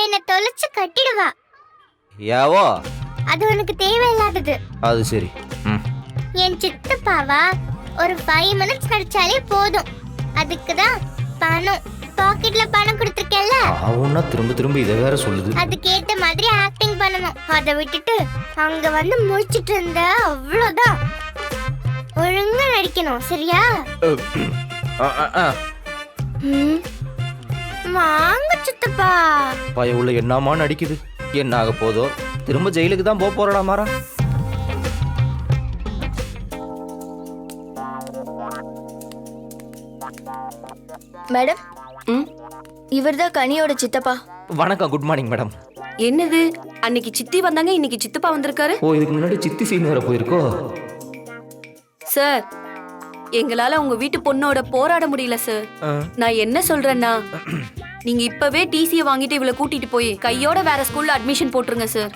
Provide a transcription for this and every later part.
என்ன தொலைச்சு கட்டிடுவா. யாவோ அது உனக்கு தேவையில்லாதது. அது சரி. என் சித்தப்பாவா ஒரு 5 minutes நடிச்சாலே போதும். அதுக்கு தான் பணம் பாக்கெட்ல பணம் கொடுத்துருக்கேன்ல. அவனா திரும்ப திரும்ப இதை வேற சொல்லுது. அதுக்கேத்த மாதிரி ஆக்டிங் பண்ணணும். அதை விட்டுட்டு அங்க வந்து முடிச்சிட்டு இருந்த அவ்வளவுதான். ஒழுங்கா நடிக்கணும், சரியா? வாங்க சித்தப்பா. பய உள்ள என்னமா நடிக்குது, என்ன ஆக போதோ? திரும்ப ஜெயிலுக்கு தான் போறடா மாறா. மேடம், இவர்தான் கனியோட சித்தப்பா. வணக்கம், குட் மார்னிங் மேடம். என்னது, அன்னைக்கு சித்தி வந்தாங்க, இன்னைக்கு சித்தப்பா வந்திருக்காரு. ஓ, இதுக்கு முன்னாடி சித்தி சீன் வர போயிருக்கோ? சார், எங்களால உங்க வீட்டு பொண்ணோட போராட முடியல சார். நான் என்ன சொல்றேன்னா, நீங்க இப்பவே டிசியை வாங்கிட்டு இவளை கூட்டிட்டு போய் கையோட வேற ஸ்கூல்ல அட்மிஷன் போட்டுருங்க சார்.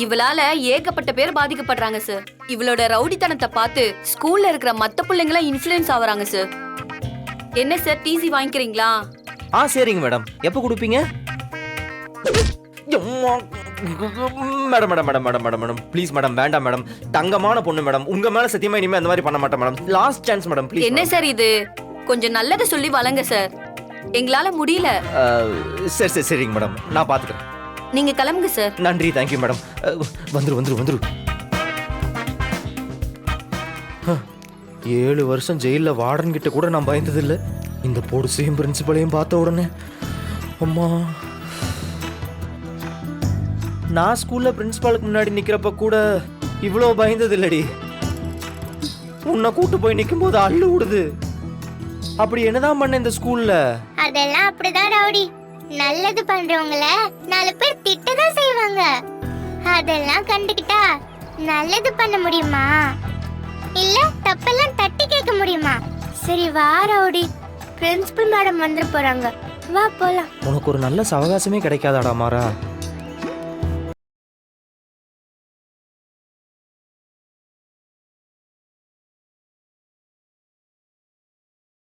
இவளால ஏகப்பட்ட பேர் பாதிக்கப்படுறாங்க சார். இவளோட ரவுடித்தனத்தை பார்த்து ஸ்கூல்ல இருக்கிற மத்த பிள்ளைங்களா இன்ஃப்ளூயன்ஸ் ஆவறாங்க சார். என்ன சார், டிசி வாங்கிக்கிறீங்களா? சரிங்க மேடம். எப்போ கொடுப்பீங்க? Madam madam madam madam madam madam please madam, வேண்டாம் மேடம். தங்கமான பொண்ணு மேடம், உங்க மேல சத்தியமா இனிமே அந்த மாதிரி பண்ண மாட்டேன் madam. Last chance madam, please. என்ன சார் இது, கொஞ்சம் நல்லதை சொல்லி வளங்க சார். எங்களால முடியல. சரி சரி சரிங்க மேடம், நான் பாத்துக்கிறேன். நீங்க கிளம்புங்க சார். நன்றி, தேங்க்யூ மேடம். வந்துரு 7 வருஷம் ஜெயில வார்டன் கிட்ட கூட நான் பயந்தது இல்லை. இந்த பொடுசையும் பிரின்சிபலையும் பார்த்த உடனே அம்மா. நான் ஸ்கூல்ல பிரின்சிபாலுக்கு முன்னாடி நிக்கிறப்ப கூட இவ்வளோ பயந்தது இல்லடி. உன்னை கூட்டு போய் நிற்கும் போது அள்ளு விடுது. அப்படி என்னதான் பண்ண இந்த ஸ்கூல்ல? அதெல்லாம் அப்படிதான் ரவுடி. நல்லது பண்றவங்கள 4 பேர் திட்டதான் செய்வாங்க. அதெல்லாம் கண்டுக்கிட்டா நல்லது பண்ண முடியுமா? இல்ல தப்பெல்லாம் தட்டி கேட்க முடியுமா? சரி வா ரவுடி, பிரின்சிபல் மேடம் வந்துட போறாங்க. வா போலாம். உனக்கு ஒரு நல்ல சவகாசமே கிடைக்காதாடா மாறா?